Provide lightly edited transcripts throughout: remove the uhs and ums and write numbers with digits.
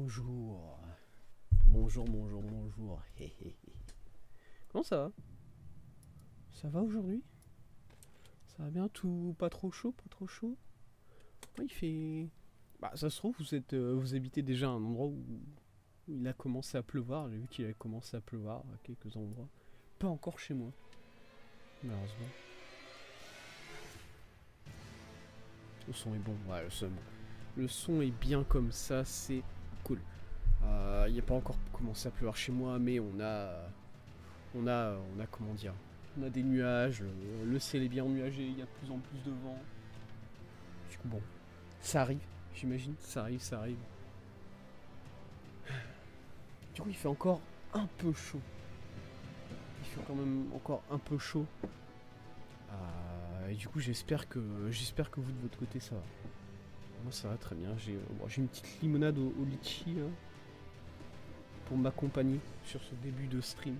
Bonjour. Bonjour, bonjour, bonjour. Comment ça va? Ça va aujourd'hui? Ça va bien, tout pas trop chaud, pas trop chaud? Ouais, il fait... Bah ça se trouve, vous habitez déjà à un endroit où il a commencé à pleuvoir. J'ai vu qu'il avait commencé à pleuvoir à quelques endroits. Pas encore chez moi, malheureusement. Le son est bon, ouais, le son est bon. Le son est bien comme ça, c'est cool. Il n'a pas encore commencé à pleuvoir chez moi, mais on a comment dire, on a des nuages, le ciel est bien ennuagé, il y a de plus en plus de vent. Du coup, bon, ça arrive, j'imagine, ça arrive, ça arrive. Du coup, il fait encore un peu chaud. Il fait quand même encore un peu chaud. Et du coup, j'espère que vous de votre côté ça va. Moi, ça va très bien. J'ai une petite limonade au litchi là, pour m'accompagner sur ce début de stream.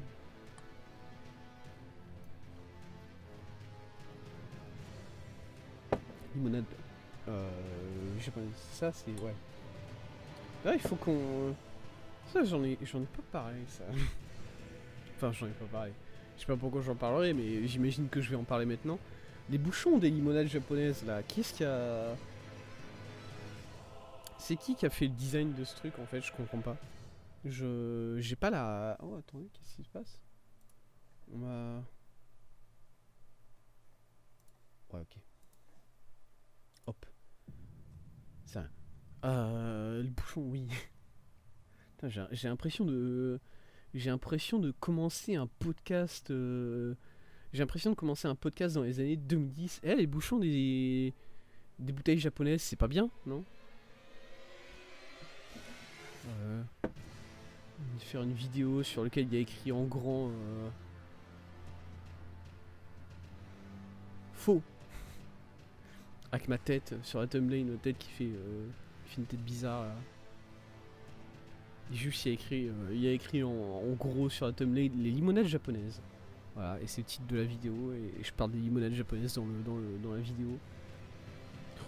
Limonade. J'ai pas. Ça, c'est. Ouais. Là, il faut qu'on. Ça, j'en ai pas parlé, ça. Enfin, j'en ai pas parlé. Je sais pas pourquoi j'en parlerai, mais j'imagine que je vais en parler maintenant. Les bouchons des limonades japonaises, là, qui est-ce qui a. C'est qui a fait le design de ce truc, en fait? Je comprends pas. J'ai pas la. Oh, attendez, qu'est-ce qui se passe? On m'a. Ouais, ok. Hop. Ça. Le bouchon, oui. Putain, j'ai l'impression de. J'ai l'impression de commencer un podcast. J'ai l'impression de commencer un podcast dans les années 2010. Eh, les bouchons des bouteilles japonaises, c'est pas bien, non? Faire une vidéo sur laquelle il y a écrit en grand faux. Avec ma tête sur la thumbnail, ma tête qui fait une tête bizarre là. Et juste il y a écrit en gros sur la thumbnail les limonades japonaises. Voilà, et c'est le titre de la vidéo, et je parle des limonades japonaises dans la vidéo.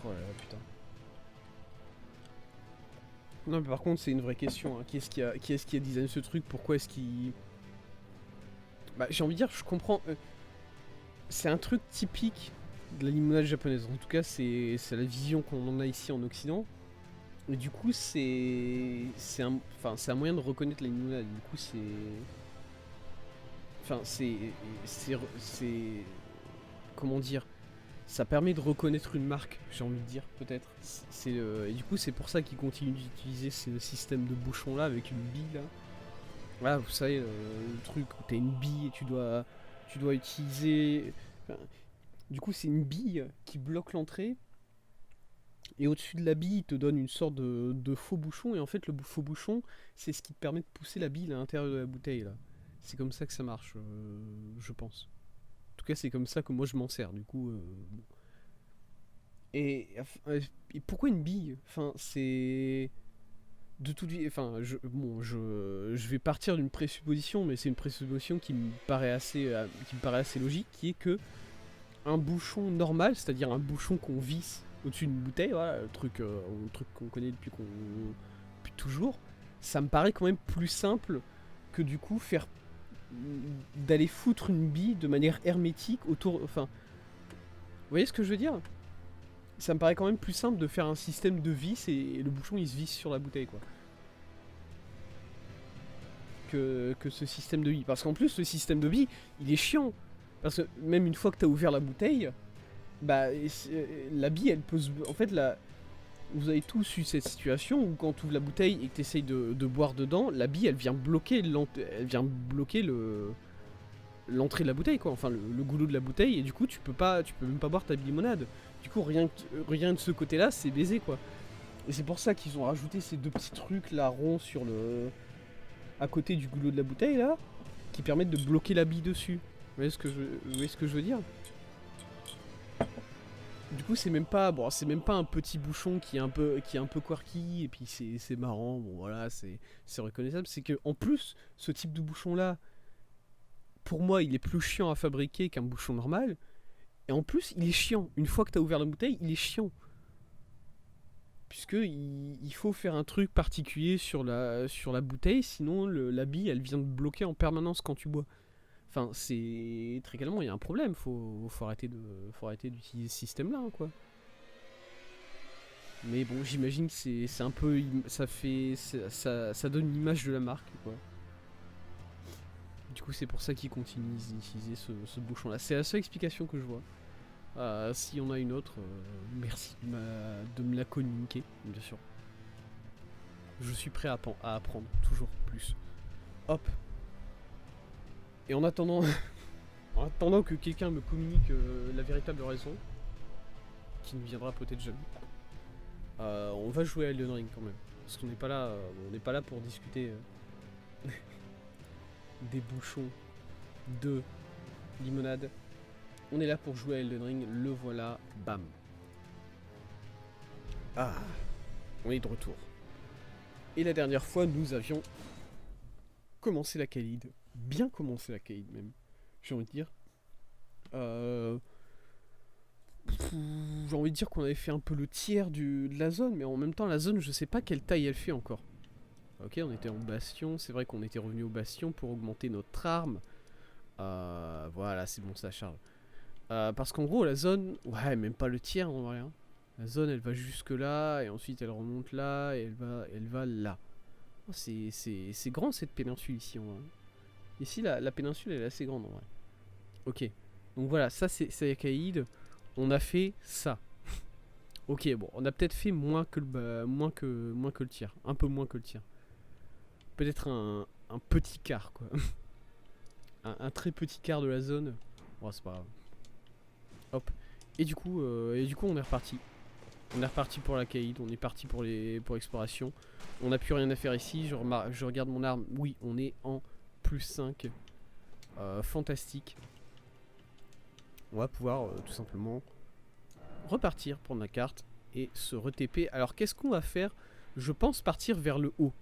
Oh là là, putain. Non, mais par contre, c'est une vraie question. Hein. Qui est-ce qui a designé ce truc? Pourquoi est-ce qu'il. Bah, j'ai envie de dire, je comprends. C'est un truc typique de la limonade japonaise. En tout cas, c'est la vision qu'on en a ici en Occident. Et du coup, c'est un moyen de reconnaître la limonade. Du coup, c'est comment dire, ça permet de reconnaître une marque, j'ai envie de dire, peut-être. Et du coup, c'est pour ça qu'ils continuent d'utiliser ce système de bouchon là avec une bille là. Voilà, vous savez, le truc où t'as une bille et tu dois utiliser. Enfin, du coup, c'est une bille qui bloque l'entrée. Et au-dessus de la bille, il te donne une sorte de faux bouchon. Et en fait, le faux bouchon, c'est ce qui te permet de pousser la bille à l'intérieur de la bouteille là. C'est comme ça que ça marche, je pense. En tout cas, c'est comme ça que moi je m'en sers. Du coup, bon. Et pourquoi une bille? Enfin, c'est de toute vie. Enfin, je vais partir d'une présupposition, mais c'est une présupposition qui me paraît assez logique, qui est que un bouchon normal, c'est-à-dire un bouchon qu'on visse au-dessus d'une bouteille, voilà, le truc qu'on connaît depuis toujours, ça me paraît quand même plus simple que du coup d'aller foutre une bille de manière hermétique autour. Enfin, vous voyez ce que je veux dire? Ça me paraît quand même plus simple de faire un système de vis et le bouchon il se visse sur la bouteille quoi. Que ce système de bille. Parce qu'en plus, le système de bille, il est chiant. Parce que même une fois que t'as ouvert la bouteille, bah, la bille, elle pose. En fait, vous avez tous eu cette situation où quand tu ouvres la bouteille et que tu essayes de boire dedans, la bille, elle vient bloquer l'entrée de la bouteille, quoi. Enfin, le goulot de la bouteille, et du coup, tu peux même pas boire ta limonade. Du coup, rien de ce côté-là, c'est baisé, quoi. Et c'est pour ça qu'ils ont rajouté ces deux petits trucs là ronds à côté du goulot de la bouteille là, qui permettent de bloquer la bille dessus. Vous voyez ce que je veux dire? Du coup, c'est même pas un petit bouchon qui est un peu quirky et puis c'est marrant. Bon voilà, c'est reconnaissable. C'est que en plus, ce type de bouchon là, pour moi, il est plus chiant à fabriquer qu'un bouchon normal. Et en plus, il est chiant. Une fois que t'as ouvert la bouteille, il est chiant. Puisque il faut faire un truc particulier sur la bouteille, sinon la bille elle vient de bloquer en permanence quand tu bois. Enfin, c'est très clairement, il y a un problème, faut arrêter d'utiliser ce système-là, hein, quoi. Mais bon, j'imagine que c'est un peu, ça donne une image de la marque, quoi. Du coup, c'est pour ça qu'ils continuent d'utiliser ce bouchon-là. C'est la seule explication que je vois. S'il y en a une autre, merci de me la communiquer, bien sûr. Je suis prêt à apprendre, toujours plus. Hop. Et en attendant, en attendant que quelqu'un me communique la véritable raison, qui ne viendra peut-être jamais, on va jouer à Elden Ring quand même. Parce qu'on n'est pas là, pour discuter des bouchons de limonade. On est là pour jouer à Elden Ring, le voilà, bam. Ah, on est de retour. Et la dernière fois, nous avions commencé la Caelid. Bien commencé la Caelid même, j'ai envie de dire. J'ai envie de dire qu'on avait fait un peu le tiers de la zone, mais en même temps, la zone, je sais pas quelle taille elle fait encore. Ok, on était en bastion, c'est vrai qu'on était revenu au bastion pour augmenter notre arme. Voilà, c'est bon, ça charge. Parce qu'en gros, la zone, ouais, même pas le tiers en vrai. Hein. La zone, elle va jusque là, et ensuite elle remonte là, et elle va là. Oh, c'est grand cette péninsule ici en vrai. Ici, la péninsule, elle est assez grande en vrai. Ok, donc voilà, ça c'est Caelid. On a fait ça. Ok, bon, on a peut-être fait moins que le tiers. Un peu moins que le tiers. Peut-être un petit quart, quoi. un très petit quart de la zone. Bon, c'est pas grave. Hop. Et du coup, on est reparti. On est reparti pour la Caelid, on est parti pour l'exploration. On n'a plus rien à faire ici. Je regarde mon arme. Oui, on est en plus 5. Fantastique. On va pouvoir tout simplement repartir, prendre la carte et se re-TP. Alors qu'est-ce qu'on va faire? Je pense partir vers le haut.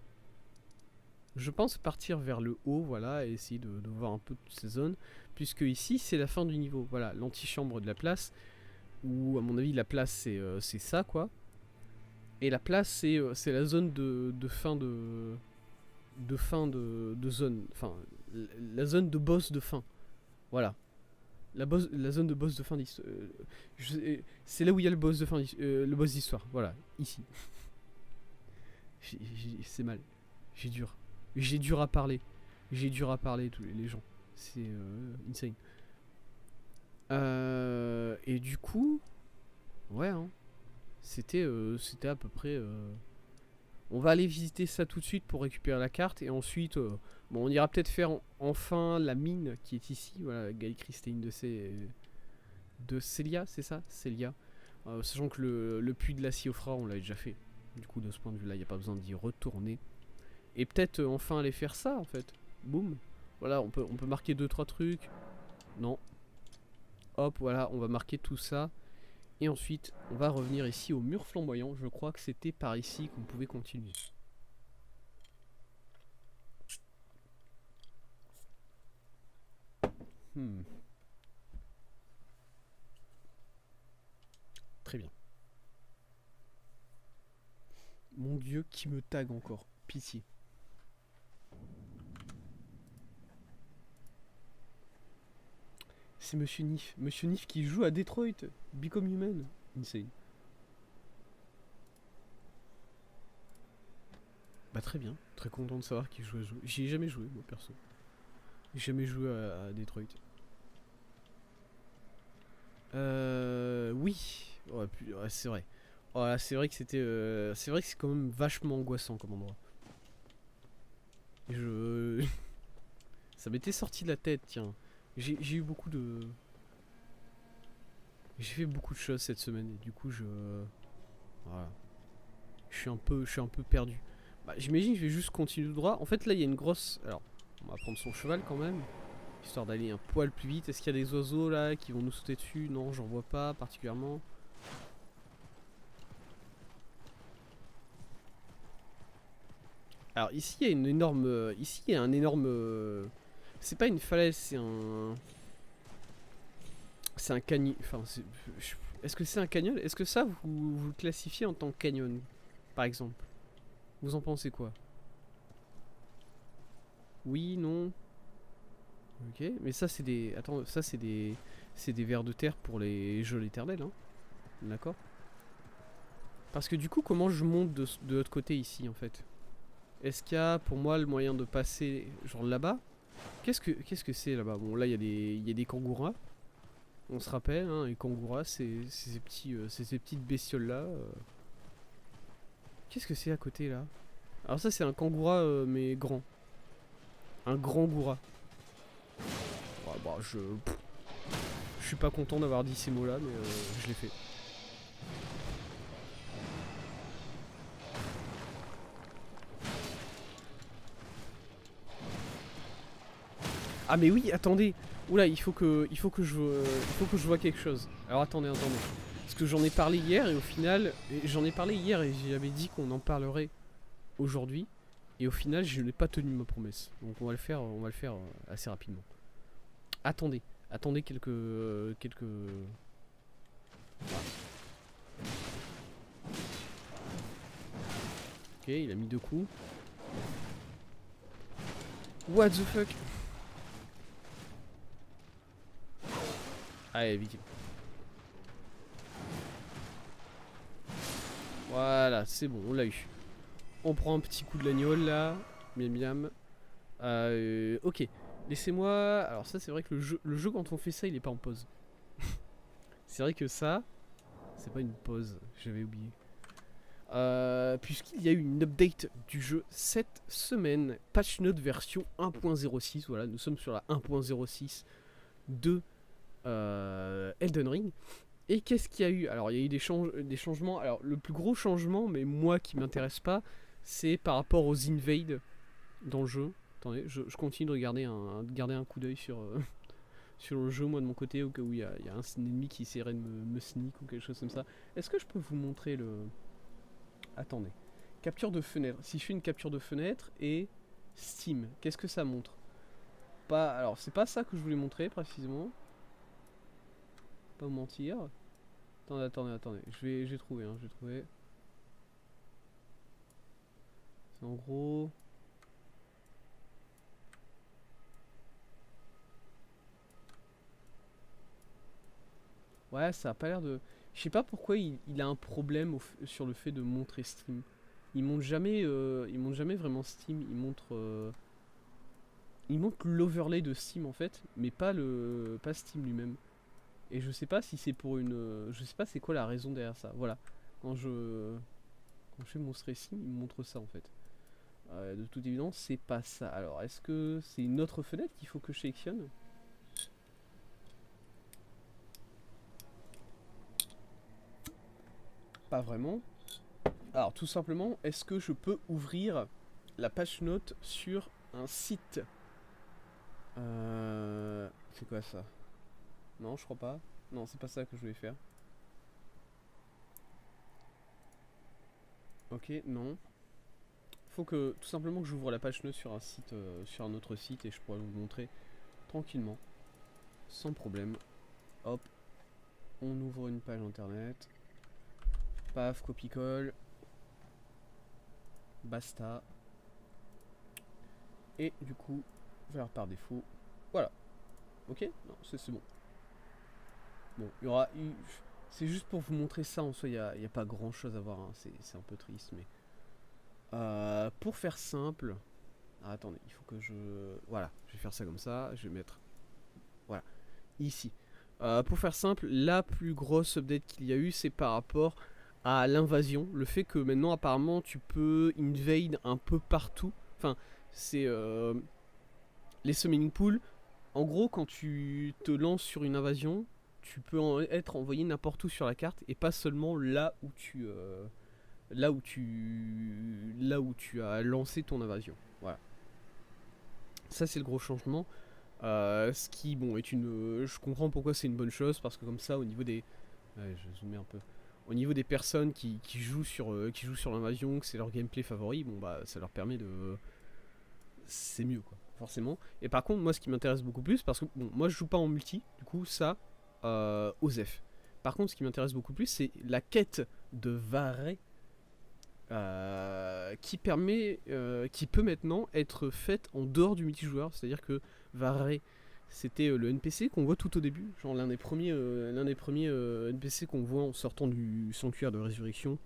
Voilà, et essayer de voir un peu toutes ces zones. Puisque ici, c'est la fin du niveau. Voilà, l'antichambre de la place. Ou à mon avis, la place, c'est ça, quoi. Et la place, c'est la zone de fin de zone. Enfin, la zone de boss de fin. Voilà. La zone de boss de fin d'histoire. C'est là où il y a le boss de fin le boss d'histoire. Voilà, ici. C'est mal. J'ai dur à parler. Tous les gens. C'est insane. Et du coup, ouais, hein, c'était à peu près. On va aller visiter ça tout de suite pour récupérer la carte et ensuite, bon, on ira peut-être faire enfin la mine qui est ici. Voilà, Gaï Christine de Célia, c'est ça, Célia. Sachant que le puits de la Siofra, on l'a déjà fait. Du coup, de ce point de vue-là, il n'y a pas besoin d'y retourner. Et peut-être enfin aller faire ça en fait. Boum. Voilà, on peut marquer 2-3 trucs. Non. Hop, voilà, on va marquer tout ça. Et ensuite, on va revenir ici au mur flamboyant. Je crois que c'était par ici qu'on pouvait continuer. Très bien. Mon Dieu, qui me tag encore. Pitié. C'est Monsieur Nif. Monsieur Nif qui joue à Detroit. Become Human. Insane. Bah très bien. Très content de savoir qu'il joue à jouer. J'y ai jamais joué, moi, perso. J'ai jamais joué à Detroit. Oui. Ouais, c'est vrai. Voilà, c'est vrai que c'était. C'est vrai que c'est quand même vachement angoissant comme endroit. Ça m'était sorti de la tête, tiens. J'ai eu beaucoup de. J'ai fait beaucoup de choses cette semaine et du coup voilà. Je suis un peu perdu. Bah, j'imagine que je vais juste continuer tout droit. En fait là il y a une grosse. Alors, on va prendre son cheval quand même. Histoire d'aller un poil plus vite. Est-ce qu'il y a des oiseaux là qui vont nous sauter dessus? Non, j'en vois pas particulièrement. Alors ici il y a une énorme. Ici il y a un énorme. C'est pas une falaise, c'est un. C'est un canyon. Enfin, est-ce que c'est un canyon? Est-ce que ça vous le classifiez en tant que canyon? par exemple. Vous en pensez quoi? Oui, non. Ok, mais ça c'est des... Attends, ça c'est des... C'est des vers de terre pour les jeux l'éternel, hein. D'accord. Parce que du coup, comment je monte de l'autre côté ici, en fait? Est-ce qu'il y a pour moi le moyen de passer, genre là-bas? Qu'est-ce que c'est là-bas? Bon, là, il y a des kangouras. On se rappelle, hein, les kangouras, c'est ces petits, c'est ces petites bestioles-là. Qu'est-ce que c'est à côté, là? Alors ça, c'est un kangoura, mais grand. Un grand goura. Ouais, bah, je suis pas content d'avoir dit ces mots-là, mais je l'ai fait. Ah mais oui, attendez. Oula, il faut que je vois quelque chose. Alors attendez. Parce que j'en ai parlé hier et au final, j'avais dit qu'on en parlerait aujourd'hui. Et au final, je n'ai pas tenu ma promesse. Donc on va le faire assez rapidement. Attendez, attendez quelques. Ok, il a mis 2 coups. What the fuck? Allez, vite. Voilà, c'est bon, on l'a eu. On prend un petit coup de l'agnole là. Miam miam. Ok, laissez-moi. Alors, ça, c'est vrai que le jeu, quand on fait ça, il est pas en pause. C'est vrai que ça, c'est pas une pause, j'avais oublié. Puisqu'il y a eu une update du jeu cette semaine, patch note version 1.06. Voilà, nous sommes sur la 1.06 de Elden Ring. Et qu'est-ce qu'il y a eu? Alors, il y a eu des changements. Alors, le plus gros changement, mais moi qui m'intéresse pas, c'est par rapport aux invades dans le jeu. Attendez, je continue de garder un coup d'œil sur, sur le jeu, moi de mon côté, au cas où il y a un ennemi qui essaierait de me sneak ou quelque chose comme ça. Est-ce que je peux vous montrer le. Attendez. Capture de fenêtre. Si je fais une capture de fenêtre et Steam, qu'est-ce que ça montre? Pas. Alors, c'est pas ça que je voulais montrer précisément. Pas vous mentir. Attendez. J'ai trouvé, j'ai trouvé. C'est en gros. Ouais, ça a pas l'air de. Je sais pas pourquoi il a un problème sur le fait de montrer Steam. Il montre jamais vraiment Steam. Il montre l'overlay de Steam en fait, mais pas Steam lui-même. Et je sais pas si c'est pour une, je sais pas c'est quoi la raison derrière ça. Voilà, quand je fais mon Steam, il me montre ça en fait. De toute évidence, c'est pas ça. Alors, est-ce que c'est une autre fenêtre qu'il faut que je sélectionne? Pas vraiment. Alors, tout simplement, est-ce que je peux ouvrir la page note sur un site? C'est quoi ça? Non, je crois pas. Non, c'est pas ça que je voulais faire. Ok, non. Faut que tout simplement que j'ouvre la page note sur un site, sur un autre site et je pourrais vous le montrer tranquillement, sans problème. Hop, on ouvre une page internet. Paf, copie-colle. Basta. Et du coup, faire par défaut. Voilà. Ok. Non, c'est bon. Bon, il y aura. C'est juste pour vous montrer ça en soi, il n'y a pas grand chose à voir. Hein. C'est un peu triste, mais. Pour faire simple. Ah, attendez, il faut que je. Voilà, je vais faire ça comme ça. Je vais mettre. Voilà. Ici. Pour faire simple, la plus grosse update qu'il y a eu, c'est par rapport à l'invasion. Le fait que maintenant, apparemment, tu peux invade un peu partout. Enfin, c'est. Les summoning pools. En gros, quand tu te lances sur une invasion, tu peux être envoyé n'importe où sur la carte et pas seulement là où tu as lancé ton invasion. Voilà. Ça c'est le gros changement. Ce qui bon est une. Je comprends pourquoi c'est une bonne chose parce que comme ça au niveau des. Ouais, je zoome un peu. Au niveau des personnes qui jouent sur l'invasion, que c'est leur gameplay favori, bon bah ça leur permet de. C'est mieux quoi, forcément. Et par contre moi ce qui m'intéresse beaucoup plus, parce que bon moi je joue pas en multi, du coup ça, OSEF. Par contre ce qui m'intéresse beaucoup plus c'est la quête de Varé qui peut maintenant être faite en dehors du multijoueur. C'est-à-dire que Varré, c'était le NPC qu'on voit tout au début, genre l'un des premiers NPC qu'on voit en sortant du sanctuaire de résurrection.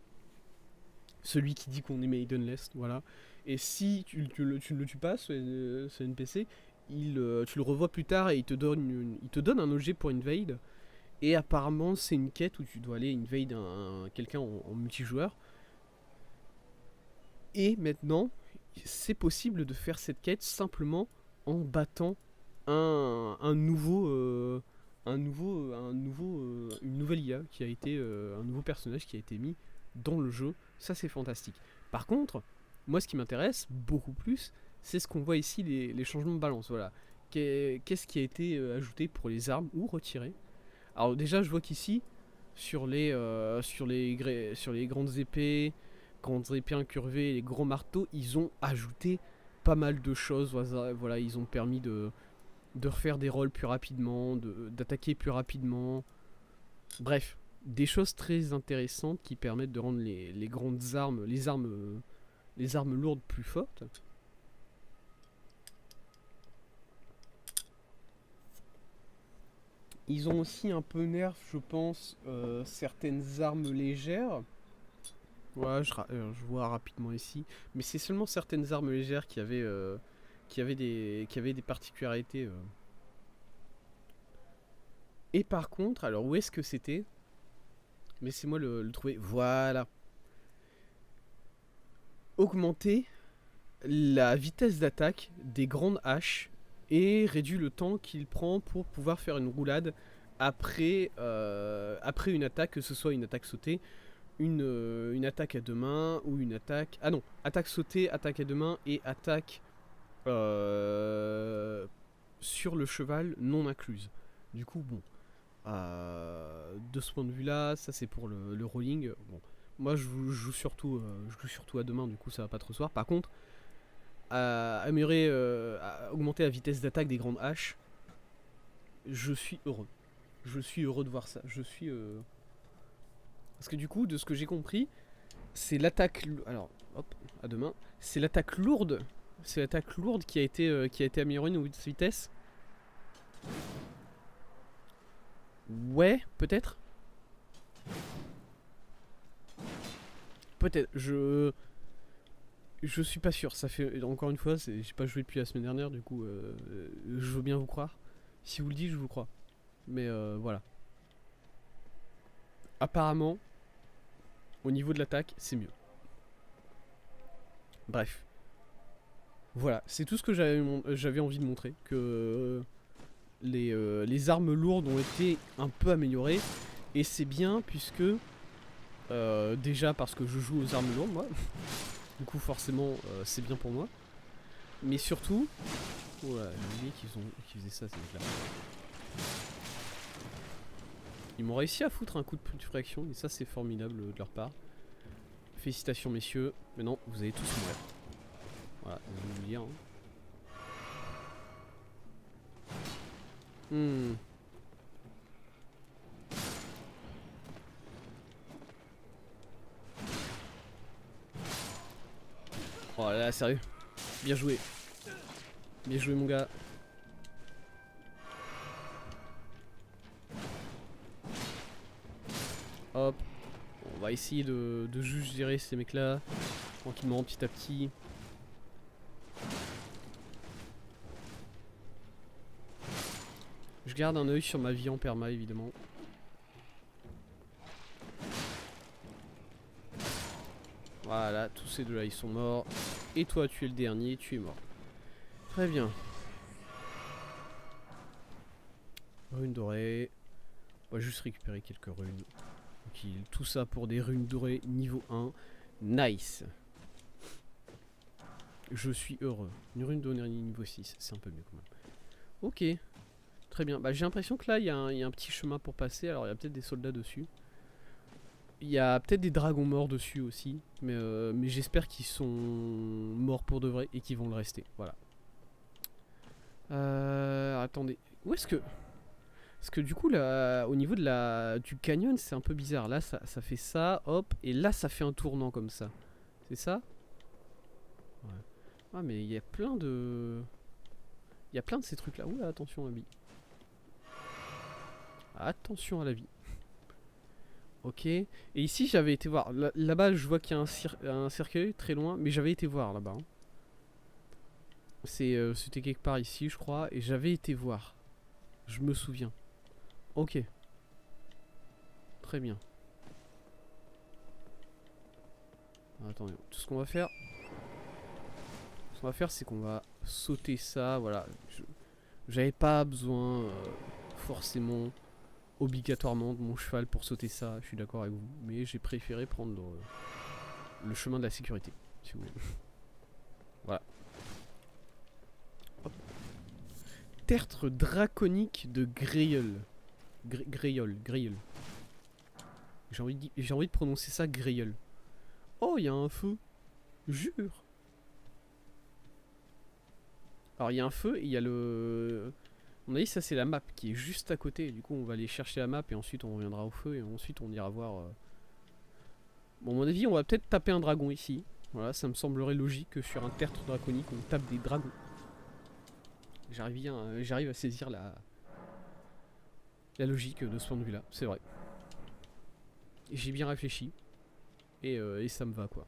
Celui qui dit qu'on est Maidenless, voilà. Et si tu ne le tues pas, ce NPC, tu le revois plus tard et il te donne un objet pour invade. Et apparemment, c'est une quête où tu dois aller invade quelqu'un en multijoueur. Et maintenant, c'est possible de faire cette quête simplement en battant un nouveau, une nouvelle IA qui a été, un nouveau personnage qui a été mis dans le jeu. Ça, c'est fantastique. Par contre, moi, ce qui m'intéresse beaucoup plus, c'est ce qu'on voit ici, les changements de balance. Voilà. Qu'est-ce qui a été ajouté pour les armes ou retiré? Alors déjà, je vois qu'ici, sur les grandes épées incurvées, les gros marteaux, ils ont ajouté pas mal de choses. Voilà, ils ont permis de refaire des rolls plus rapidement, d'attaquer plus rapidement. Bref, des choses très intéressantes qui permettent de rendre les grandes armes, les armes lourdes plus fortes. Ils ont aussi un peu nerf, je pense, certaines armes légères. Ouais, je vois rapidement ici. Mais c'est seulement certaines armes légères qui avaient des particularités. Et par contre, alors où est-ce que c'était? Laissez-moi le trouver. Voilà. Augmenter la vitesse d'attaque des grandes haches et réduit le temps qu'il prend pour pouvoir faire une roulade après une attaque, que ce soit une attaque sautée, une attaque à deux mains ou une attaque... Ah non, attaque sautée, attaque à deux mains et attaque sur le cheval non incluse. Du coup, bon, de ce point de vue-là, ça c'est pour le rolling. Bon, moi je joue surtout à deux mains, du coup ça va pas trop se voir. Par contre, à augmenter la vitesse d'attaque des grandes haches, je suis heureux. Je suis heureux de voir ça. Parce que du coup, de ce que j'ai compris, c'est l'attaque... Alors, hop, à deux mains. C'est l'attaque lourde. C'est l'attaque lourde qui a été améliorée au niveau de sa vitesse. Ouais, peut-être. Peut-être. Je suis pas sûr. Ça fait encore une fois, j'ai pas joué depuis la semaine dernière, du coup, je veux bien vous croire. Si vous le dites, je vous crois. Mais voilà. Apparemment, au niveau de l'attaque, c'est mieux. Bref. Voilà, c'est tout ce que j'avais envie de montrer. Que les armes lourdes ont été un peu améliorées. Et c'est bien puisque... déjà parce que je joue aux armes lourdes, moi. Du coup, forcément, c'est bien pour moi. Mais surtout... Voilà, j'ai oublié qu'ils faisaient ça, ces mecs-là. Ils m'ont réussi à foutre un coup de putréfaction, et ça, c'est formidable de leur part. Félicitations, messieurs. Maintenant, vous allez tous mourir. Voilà, vous allez me dire. Hein. Oh là là, sérieux. Bien joué. Bien joué, mon gars. Hop. On va essayer de juste gérer ces mecs-là. Tranquillement, petit à petit. Je garde un œil sur ma vie en perma, évidemment. Voilà, tous ces deux-là, ils sont morts. Et toi, tu es le dernier, tu es mort. Très bien. Runes dorées. On va juste récupérer quelques runes. Donc, tout ça pour des runes dorées niveau 1. Nice. Je suis heureux. Une rune dorée niveau 6, c'est un peu mieux quand même. Ok. Très bien. Bah, j'ai l'impression que là, il y a un petit chemin pour passer. Alors, il y a peut-être des soldats dessus. Il y a peut-être des dragons morts dessus aussi. Mais j'espère qu'ils sont morts pour de vrai et qu'ils vont le rester. Voilà. Attendez. Où est-ce que... Parce que du coup, là, au niveau du canyon, c'est un peu bizarre. Là, ça fait ça, hop. Et là, ça fait un tournant comme ça. C'est ça? Ouais. Ah mais il y a plein de... Il y a plein de ces trucs là. Oula, attention à la vie. Attention à la vie. Ok. Et ici j'avais été voir. Là-bas je vois qu'il y a un cercueil très loin. Mais j'avais été voir là-bas. Hein. C'était quelque part ici je crois. Et j'avais été voir. Je me souviens. Ok. Très bien. Attendez. Tout ce qu'on va faire... Ce qu'on va faire c'est qu'on va sauter ça. Voilà. J'avais pas besoin forcément... obligatoirement de mon cheval pour sauter ça, je suis d'accord avec vous, mais j'ai préféré prendre le chemin de la sécurité, si vous voulez. Voilà. Hop. Tertre draconique de Greil. Greil. J'ai envie de prononcer ça Greil. Oh, il y a un feu. Jure. Alors il y a un feu et il y a le... On a dit ça c'est la map qui est juste à côté, du coup on va aller chercher la map et ensuite on reviendra au feu et ensuite on ira voir... Bon à mon avis on va peut-être taper un dragon ici. Voilà, ça me semblerait logique que sur un tertre draconique on tape des dragons. J'arrive à saisir la logique de ce point de vue là, c'est vrai. J'ai bien réfléchi et ça me va quoi.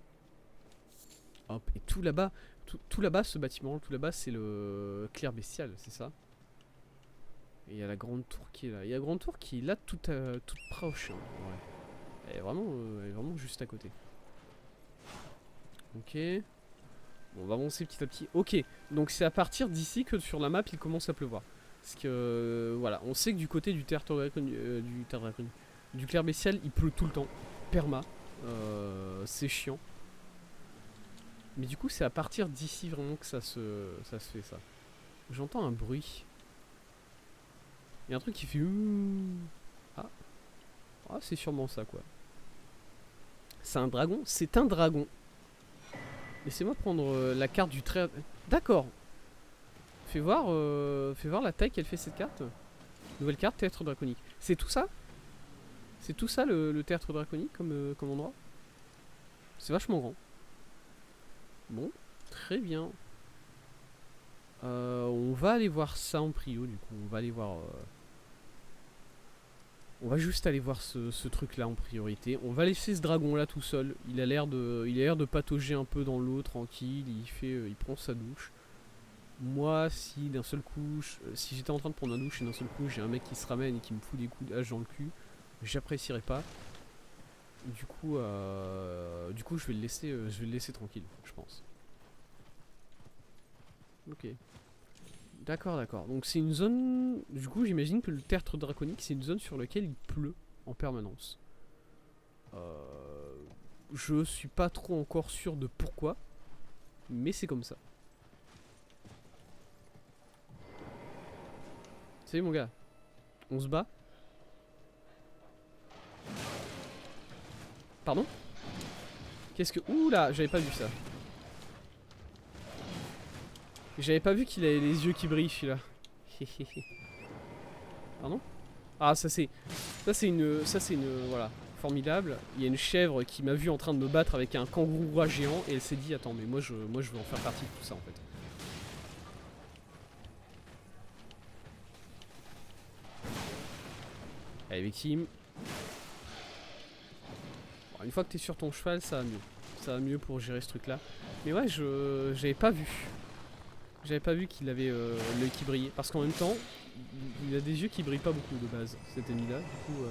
Hop, et tout là-bas, tout là-bas ce bâtiment, tout là-bas c'est le clair bestial, c'est ça? Et il y a la grande tour qui est là. Il y a la grande tour qui est là toute proche. Hein. Ouais. Elle est vraiment juste à côté. Ok. Bon, on va avancer petit à petit. Ok. Donc c'est à partir d'ici que sur la map il commence à pleuvoir. Parce que voilà, on sait que du côté du terre draconique, du clair bestial, il pleut tout le temps. Perma. C'est chiant. Mais du coup c'est à partir d'ici vraiment que ça se fait ça. J'entends un bruit. Il y a un truc qui fait... Ah. Ah, c'est sûrement ça, quoi. C'est un dragon? C'est un dragon. Laissez-moi prendre la carte du trait... D'accord. Fais voir la taille qu'elle fait cette carte. Nouvelle carte, tertre draconique. C'est tout ça? C'est tout ça le tertre draconique comme endroit? C'est vachement grand. Bon, très bien. On va aller voir ça en prio, du coup. On va aller voir... On va juste aller voir ce truc là en priorité. On va laisser ce dragon là tout seul. Il a l'air de patauger un peu dans l'eau, tranquille. Il prend sa douche. Moi, si d'un seul coup, si j'étais en train de prendre une douche et d'un seul coup j'ai un mec qui se ramène et qui me fout des coups de hache dans le cul, j'apprécierais pas. Du coup, je vais le laisser tranquille, je pense. Ok. D'accord. Donc c'est une zone... Du coup j'imagine que le tertre draconique c'est une zone sur laquelle il pleut en permanence. Je suis pas trop encore sûr de pourquoi. Mais c'est comme ça. Salut mon gars. On se bat. Pardon? Qu'est-ce que... Ouh là, j'avais pas vu ça. J'avais pas vu qu'il avait les yeux qui brillent celui-là. Pardon? Ah ça c'est une voilà, formidable. Il y a une chèvre qui m'a vu en train de me battre avec un kangourou rat géant et elle s'est dit attends mais moi je veux en faire partie de tout ça en fait. Allez victime. Bon, une fois que t'es sur ton cheval ça va mieux. Ça va mieux pour gérer ce truc là. Mais ouais j'avais pas vu. J'avais pas vu qu'il avait l'œil qui brillait. Parce qu'en même temps, il a des yeux qui brillent pas beaucoup de base, cet ennemi-là. Du coup,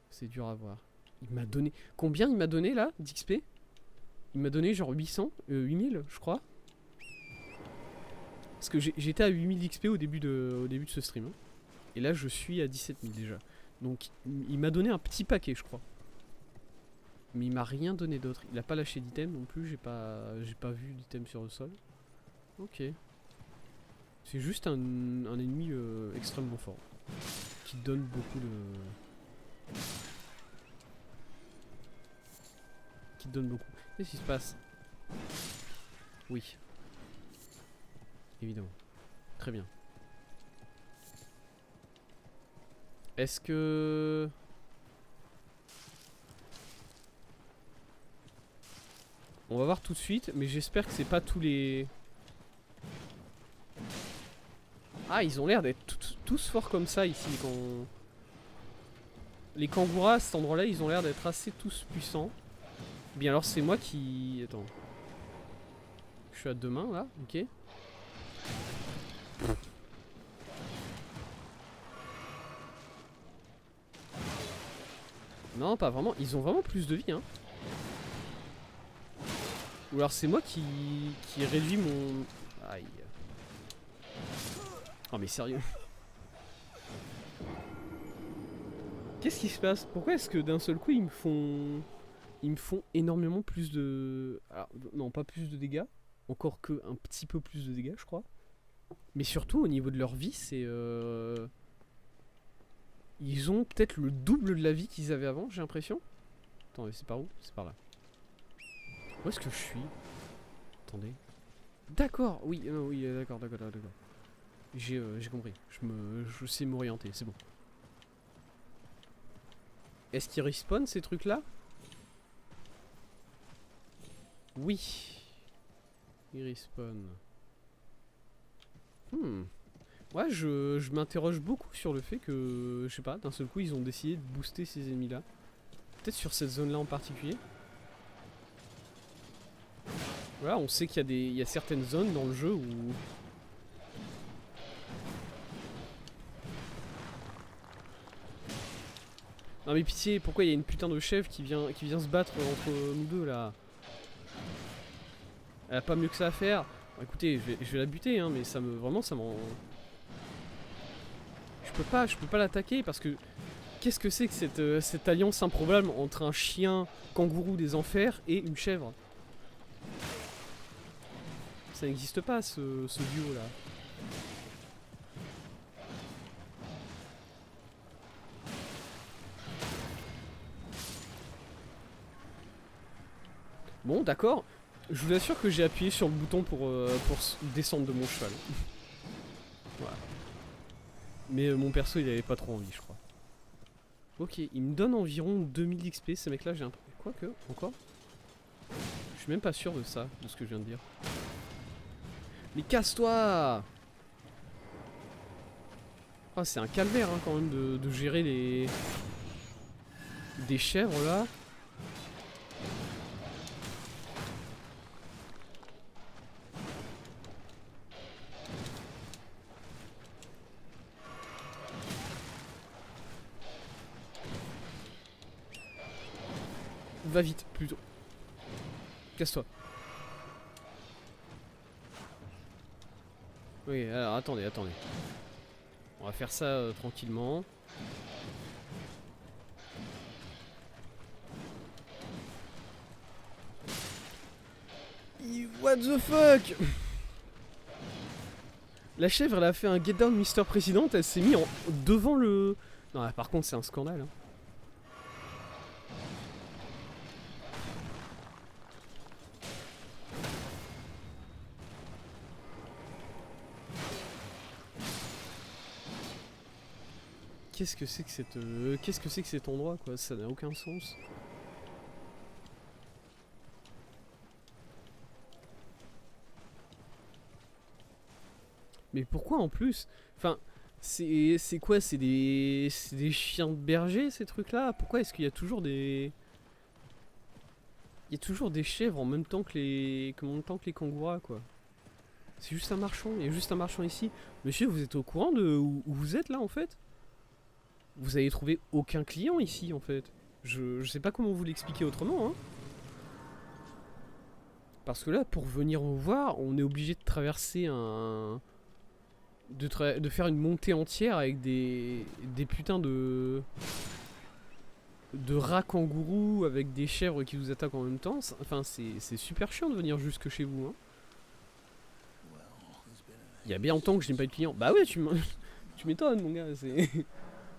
c'est dur à voir. Il m'a donné... Combien il m'a donné là, d'XP? Il m'a donné genre 8000 je crois. Parce que j'étais à 8000 d'XP au début de ce stream. Hein. Et là, je suis à 17000 déjà. Donc, il m'a donné un petit paquet, je crois. Mais il m'a rien donné d'autre. Il a pas lâché d'item non plus. J'ai pas vu d'item sur le sol. Ok. C'est juste un ennemi extrêmement fort. Qui donne beaucoup de... Qui donne beaucoup. Qu'est-ce qui se passe? Oui. Évidemment. Très bien. Est-ce que... On va voir tout de suite, mais j'espère que c'est pas tous les... Ah, ils ont l'air d'être tous forts comme ça ici. Quand... Les kangouras à cet endroit-là, ils ont l'air d'être assez tous puissants. Bien alors c'est moi qui... Attends. Je suis à 2 mains là, ok. Non, pas vraiment. Ils ont vraiment plus de vie, hein. Ou alors c'est moi qui réduit mon... Aïe. Oh mais sérieux. Qu'est-ce qui se passe? Pourquoi est-ce que d'un seul coup ils me font... Ils me font énormément plus de... Alors, non, pas plus de dégâts. Encore que un petit peu plus de dégâts, je crois. Mais surtout, au niveau de leur vie, c'est... Ils ont peut-être le double de la vie qu'ils avaient avant, j'ai l'impression. Attendez, c'est par où? C'est par là. Où est-ce que je suis? Attendez. D'accord, oui, oui, d'accord. J'ai compris. Je sais m'orienter, c'est bon. Est-ce qu'ils respawn ces trucs-là? Oui. Ils respawn. Ouais, je m'interroge beaucoup sur le fait que, je sais pas, d'un seul coup, ils ont décidé de booster ces ennemis-là. Peut-être sur cette zone-là en particulier. Voilà, on sait qu'il y a certaines zones dans le jeu où... Non mais pitié, pourquoi il y a une putain de chèvre qui vient se battre entre nous deux là? Elle a pas mieux que ça à faire. Bon, écoutez, je vais la buter, hein, mais ça me... Vraiment, ça m'en... Je peux pas l'attaquer parce que... Qu'est-ce que c'est que cette alliance improbable entre un chien kangourou des enfers et une chèvre? Ça n'existe pas ce duo là. Bon, d'accord. Je vous assure que j'ai appuyé sur le bouton pour descendre de mon cheval. Voilà. Mais mon perso, il avait pas trop envie, je crois. Ok, il me donne environ 2000 XP, ces mecs-là, j'ai un... Quoique, encore. Je suis même pas sûr de ça, de ce que je viens de dire. Mais casse-toi! Ah, c'est un calvaire, hein, quand même, de gérer les... Des chèvres, là. Va vite, plutôt. Casse-toi. Oui, alors attendez. On va faire ça tranquillement. What the fuck? La chèvre, elle a fait un get down Mister President, elle s'est mise devant le... Non, par contre, c'est un scandale. Hein. Qu'est-ce que c'est que cette... Qu'est-ce que c'est que cet endroit, quoi? Ça n'a aucun sens. Mais pourquoi en plus? Enfin, c'est quoi? C'est des chiens de berger, ces trucs-là? Pourquoi est-ce qu'il y a toujours des... Il y a toujours des chèvres en même temps que les... En même temps que les kangourous, quoi. C'est juste un marchand, il y a juste un marchand ici. Monsieur, vous êtes au courant de où vous êtes là, en fait? Vous avez trouvé aucun client ici, en fait. Je sais pas comment vous l'expliquer autrement, hein. Parce que là, pour venir vous voir, on est obligé de traverser un... De faire une montée entière avec des putains de rats kangourous avec des chèvres qui vous attaquent en même temps. Enfin, c'est super chiant de venir jusque chez vous, hein. Il y a bien longtemps que je n'ai pas eu de client. Bah ouais, tu m'étonnes, mon gars.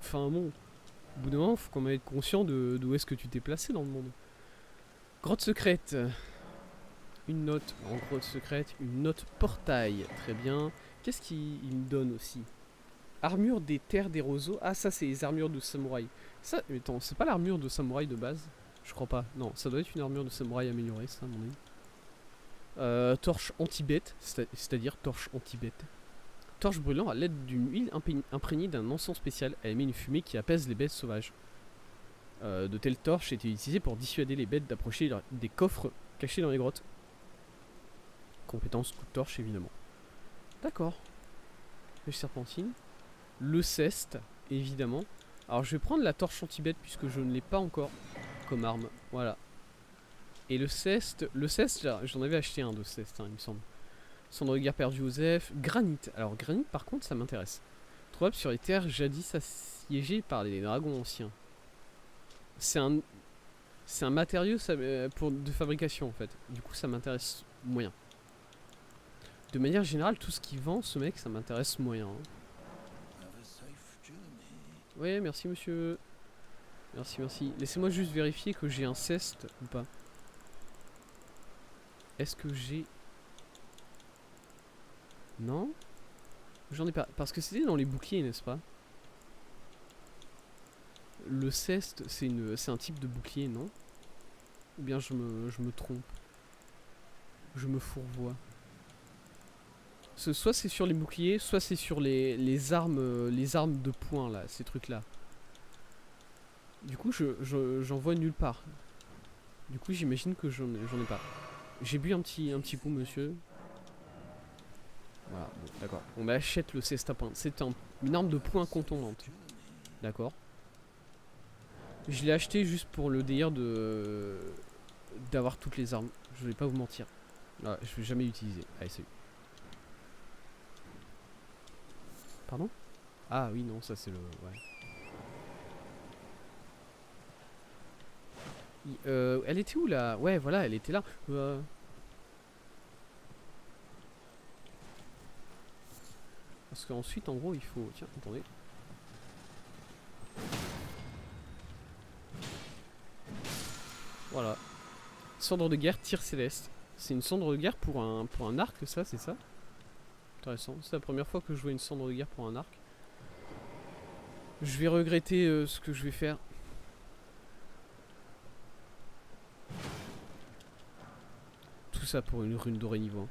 Enfin bon, au bout d'un moment, faut quand même être conscient d'où est-ce que tu t'es placé dans le monde. Grotte secrète. Une note en grotte secrète, une note portail. Très bien. Qu'est-ce qu'il me donne aussi? Armure des terres des roseaux. Ah, ça, c'est les armures de samouraï. Ça, attends, c'est pas l'armure de samouraï de base? Je crois pas. Non, ça doit être une armure de samouraï améliorée, ça, à mon avis. Torche anti-bête, c'est-à-dire torche anti-bête. Torche brûlant à l'aide d'une huile imprégnée d'un encens spécial. Elle émet une fumée qui apaise les bêtes sauvages. De telles torches étaient utilisées pour dissuader les bêtes d'approcher des coffres cachés dans les grottes. Compétence coup de torche évidemment. D'accord. Flèche serpentine. Le ceste, évidemment. Alors je vais prendre la torche anti-bête puisque je ne l'ai pas encore comme arme. Voilà. Et le ceste, j'en avais acheté un de ceste, hein, il me semble. Cendre de guerre perdue Osef. Granit. Alors granit par contre ça m'intéresse. Trouvable sur les terres jadis assiégées par les dragons anciens. C'est un matériau de fabrication en fait. Du coup ça m'intéresse moyen. De manière générale tout ce qui vend ce mec ça m'intéresse moyen. Hein. Ouais merci monsieur. Merci merci. Laissez-moi juste vérifier que j'ai un ceste ou pas. Est-ce que j'ai... Non? J'en ai pas. Parce que c'était dans les boucliers, n'est-ce pas? Le ceste, c'est un type de bouclier, non? Ou bien je me trompe? Je me fourvoie. Soit c'est sur les boucliers, soit c'est sur les armes de poing, là, ces trucs-là. Du coup, j'en vois nulle part. Du coup, j'imagine que j'en ai pas. J'ai bu un petit coup, monsieur. Voilà, bon, d'accord. On achète le ceste à pointe. C'est une arme de poing contondante. D'accord. Je l'ai acheté juste pour le délire d'avoir toutes les armes. Je vais pas vous mentir. Ah, je vais jamais l'utiliser. Allez, salut. Pardon? Ah oui, non, ça c'est le... Ouais. Elle était où là? Ouais, voilà, elle était là. Parce qu'ensuite, en gros, il faut... Tiens, attendez. Voilà. Cendre de guerre, tir céleste. C'est une cendre de guerre pour un arc, ça, c'est ça? Intéressant. C'est la première fois que je vois une cendre de guerre pour un arc. Je vais regretter ce que je vais faire. Tout ça pour une rune dorée niveau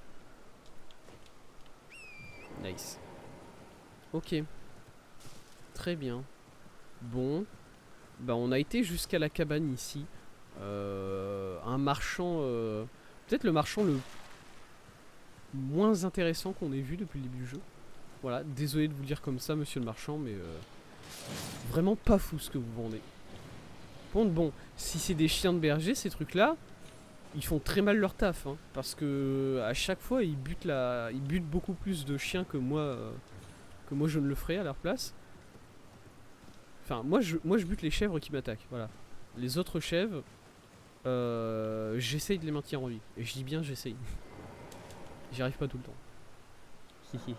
1. Nice. Ok. Très bien. Bon. Bah on a été jusqu'à la cabane ici. Un marchand... Peut-être le marchand le moins intéressant qu'on ait vu depuis le début du jeu. Voilà, désolé de vous le dire comme ça, monsieur le marchand, mais... vraiment pas fou ce que vous vendez. Bon, si c'est des chiens de berger, ces trucs-là, ils font très mal leur taf, hein, parce que à chaque fois, ils butent beaucoup plus de chiens que moi je ne le ferais à leur place. Enfin, moi je bute les chèvres qui m'attaquent, voilà. Les autres chèvres, j'essaye de les maintenir en vie. Et je dis bien j'essaye. J'y arrive pas tout le temps. Hihi.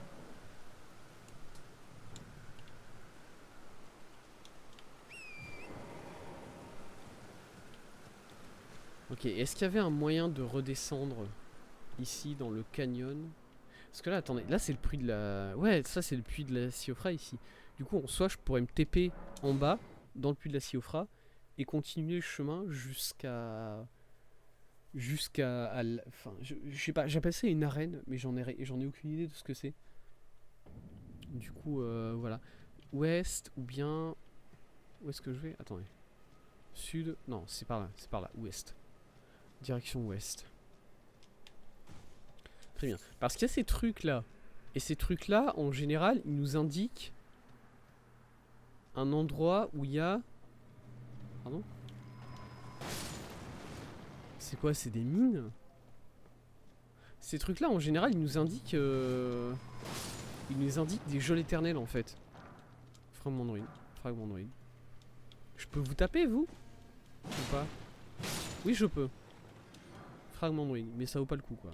Ok, est-ce qu'il y avait un moyen de redescendre ici dans le canyon? Parce que là, attendez, là c'est le puits de la... Ouais, ça c'est le puits de la Siofra ici. Du coup, en soi, je pourrais me TP en bas, dans le puits de la Siofra, et continuer le chemin jusqu'à... Enfin, je sais pas, j'appelle ça une arène, mais j'en ai aucune idée de ce que c'est. Du coup, voilà. Ouest, ou bien... Où est-ce que je vais? Attendez. Sud? Non, c'est par là, ouest. Direction ouest. Très bien. Parce qu'il y a ces trucs là. Et ces trucs là, en général, ils nous indiquent un endroit où il y a... Pardon? C'est quoi? C'est des mines? Ces trucs là, en général, ils nous indiquent... Ils nous indiquent des geôles éternelles en fait. Fragment de ruine. Fragment de ruine. Je peux vous taper, vous? Ou pas? Oui, je peux. Fragment de ruine. Mais ça vaut pas le coup, quoi.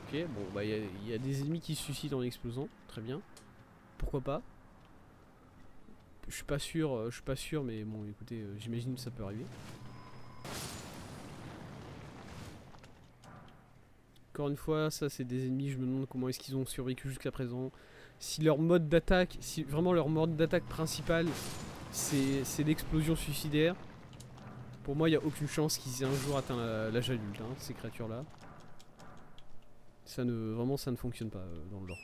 Ok, bon, bah il y a des ennemis qui se suicident en explosant. Très bien. Pourquoi pas? Je suis pas sûr, mais bon, écoutez, j'imagine que ça peut arriver. Encore une fois, ça c'est des ennemis, je me demande comment est-ce qu'ils ont survécu jusqu'à présent. Si leur mode d'attaque, si vraiment leur mode d'attaque principal, c'est l'explosion suicidaire. Pour moi, il n'y a aucune chance qu'ils aient un jour atteint l'âge adulte, hein, ces créatures-là. Vraiment, ça ne fonctionne pas dans le lore.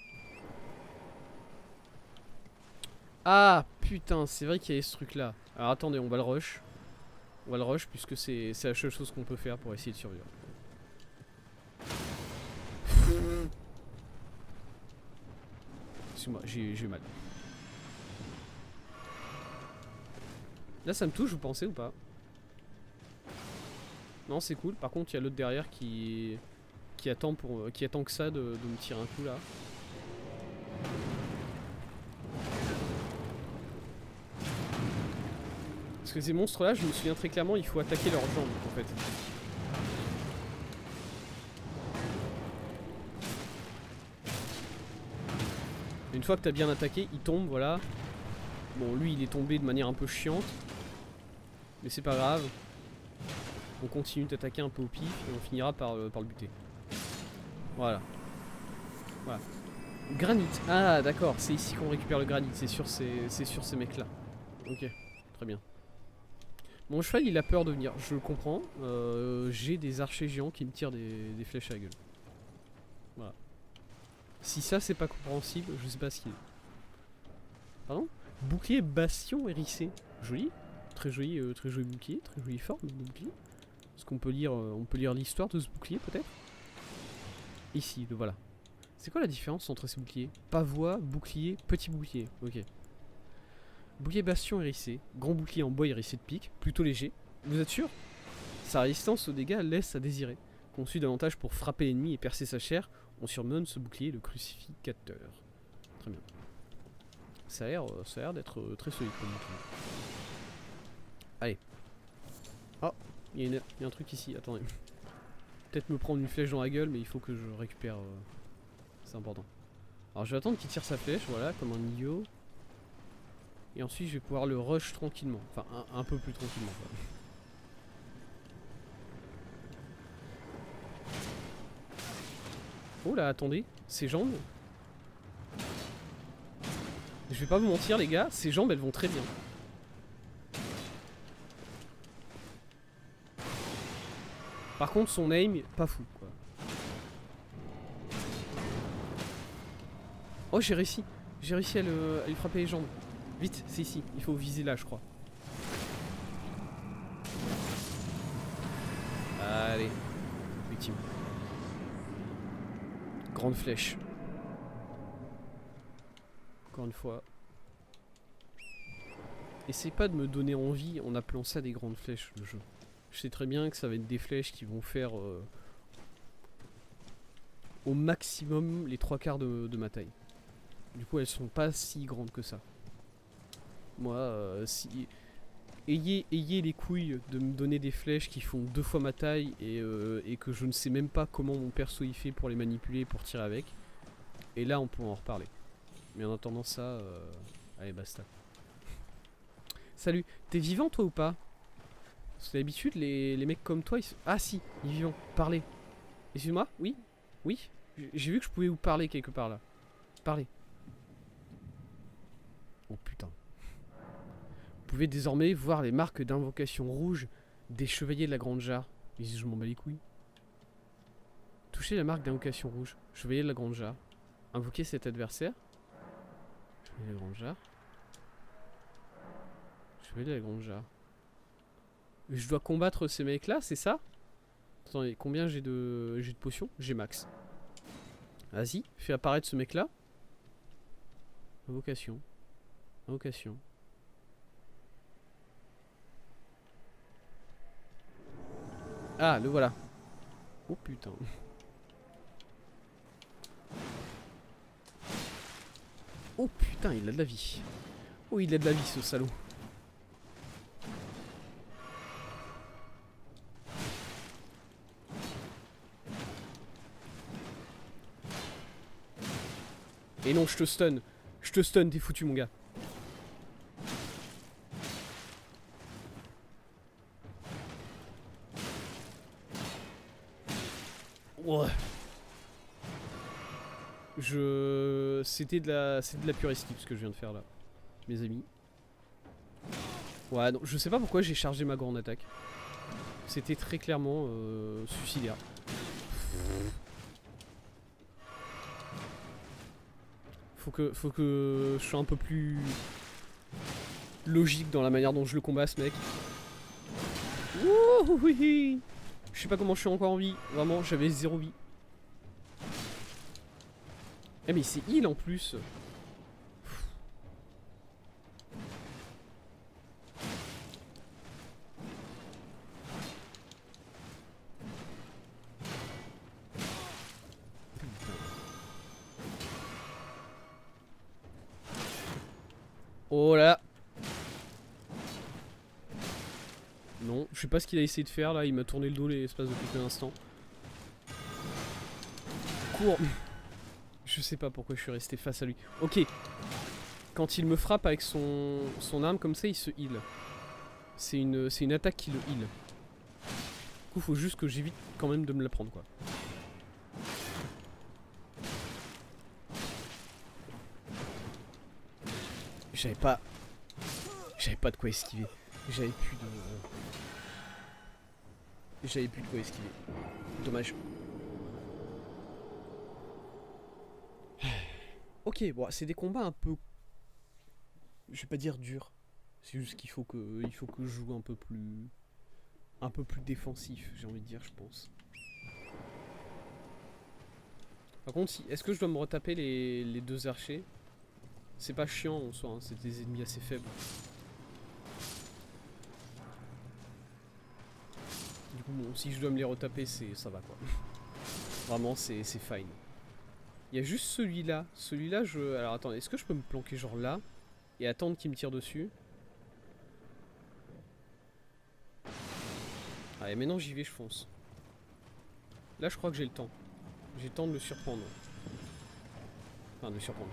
Ah, putain, c'est vrai qu'il y avait ce truc-là. Alors attendez, on va le rush. On va le rush puisque c'est la seule chose qu'on peut faire pour essayer de survivre. Excuse-moi, j'ai eu mal. Là, ça me touche, vous pensez ou pas? Non, c'est cool. Par contre, il y a l'autre derrière qui attend que ça de me tirer un coup là. Parce que ces monstres là, je me souviens très clairement, il faut attaquer leurs jambes en fait. Une fois que t'as bien attaqué, il tombe, voilà. Bon, lui il est tombé de manière un peu chiante. Mais c'est pas grave. On continue d'attaquer un peu au pif et on finira par le buter. Voilà. Voilà. Granit. Ah d'accord, c'est ici qu'on récupère le granit, c'est sur ces mecs là. Ok, très bien. Mon cheval il a peur de venir, je le comprends. J'ai des archers géants qui me tirent des flèches à la gueule. Voilà. Si ça c'est pas compréhensible, je sais pas ce qu'il est. Pardon? Bouclier bastion hérissé. Joli. Très joli bouclier, très jolie forme de bouclier. Est-ce qu'on peut lire l'histoire de ce bouclier peut-être? Ici, le voilà. C'est quoi la différence entre ces boucliers? Pavois, bouclier, petit bouclier. Ok. Bouclier bastion hérissé. Grand bouclier en bois hérissé de pique. Plutôt léger. Vous êtes sûr? Sa résistance aux dégâts laisse à désirer. Conçu davantage pour frapper l'ennemi et percer sa chair, on surnomme ce bouclier le crucificateur. Très bien. Ça a l'air d'être très solide comme bouclier. Allez. Oh, il y a un truc ici. Attendez. Peut-être me prendre une flèche dans la gueule, mais il faut que je récupère... C'est important. Alors je vais attendre qu'il tire sa flèche, voilà, comme un idiot. Et ensuite je vais pouvoir le rush tranquillement. Enfin, un peu plus tranquillement. Quoi. Oh là, attendez, ses jambes. Je vais pas vous mentir les gars, ses jambes elles vont très bien. Par contre son aim, pas fou quoi. Oh j'ai réussi à lui frapper les jambes. Vite, c'est ici, il faut viser là je crois. Allez, victime. Grande flèche. Encore une fois. Essayez pas de me donner envie en appelant ça des grandes flèches le jeu. Je sais très bien que ça va être des flèches qui vont faire au maximum les 3/4 de ma taille. Du coup elles sont pas si grandes que ça. Moi si... Ayez les couilles de me donner des flèches qui font 2 fois ma taille et que je ne sais même pas comment mon perso y fait pour les manipuler, pour tirer avec. Et là on pourra en reparler. Mais en attendant ça, allez basta. Salut, t'es vivant toi ou pas? Parce que d'habitude les mecs comme toi, ah si, il est vivant, parlez. Excuse-moi, oui? Oui? J'ai vu que je pouvais vous parler quelque part là. Parlez. Oh putain. Vous pouvez désormais voir les marques d'invocation rouge des chevaliers de la Grande Jarre. Mais je m'en bats les couilles. Touchez la marque d'invocation rouge, chevalier de la Grande Jarre. Invoquez cet adversaire. Chevalier de la Grande Jarre. Chevalier de la Grande Jarre. Je dois combattre ces mecs là, c'est ça? Attendez, combien j'ai de potions? J'ai max. Vas-y, fais apparaître ce mec là. Invocation. Invocation. Ah, le voilà. Oh putain. Oh putain, il a de la vie. Oh, il a de la vie ce salaud. Et non, je te stun. Je te stun, t'es foutu mon gars. Ouais. C'est de la pure esquive ce que je viens de faire là, mes amis. Ouais, non, je sais pas pourquoi j'ai chargé ma grande attaque. C'était très clairement suicidaire. Faut que je sois un peu plus logique dans la manière dont je le combats, ce mec. Ouh, oui, oui. Je sais pas comment je suis encore en vie. Vraiment, j'avais 0 vie. Eh mais c'est heal en plus. Oh là. Non, je sais pas ce qu'il a essayé de faire là, il m'a tourné le dos l'espace de quelques instants. Cours. Je sais pas pourquoi je suis resté face à lui. Ok. Quand il me frappe avec son arme comme ça, il se heal. C'est une attaque qui le heal. Du coup, faut juste que j'évite quand même de me la prendre, quoi. J'avais pas de quoi esquiver. J'avais plus de quoi esquiver. Dommage. Ok, bon, c'est des combats un peu... Je vais pas dire durs. C'est juste qu'il faut que je joue un peu plus défensif, j'ai envie de dire, je pense. Par contre, est-ce que je dois me retaper les deux archers? C'est pas chiant en soi, hein, c'est des ennemis assez faibles. Du coup, bon, si je dois me les retaper, ça va quoi. Vraiment, c'est fine. Il y a juste celui-là. Celui-là, je... Alors attendez, est-ce que je peux me planquer genre là et attendre qu'il me tire dessus? Allez, maintenant j'y vais, je fonce. Là, je crois que j'ai le temps. J'ai le temps de le surprendre. Enfin, de le surprendre.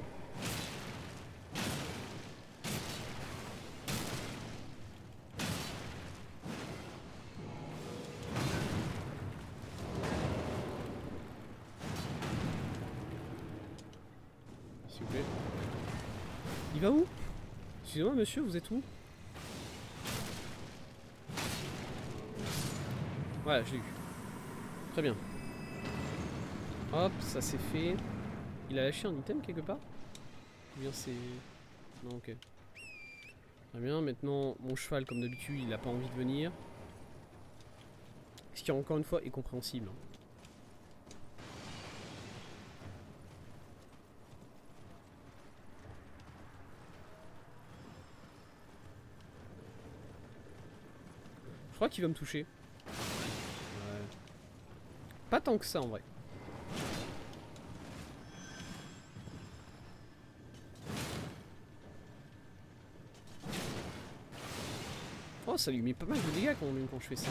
S'il vous plaît. Il va où? Excusez-moi, monsieur, vous êtes où? Voilà, je l'ai eu. Très bien. Hop, ça c'est fait. Il a lâché un item quelque part? Ou bien c'est... Non, ok. Très bien, maintenant mon cheval comme d'habitude il a pas envie de venir. Ce qui encore une fois est compréhensible. Je crois qu'il va me toucher. Ouais. Pas tant que ça en vrai. Oh, ça lui met pas mal de dégâts quand je fais ça.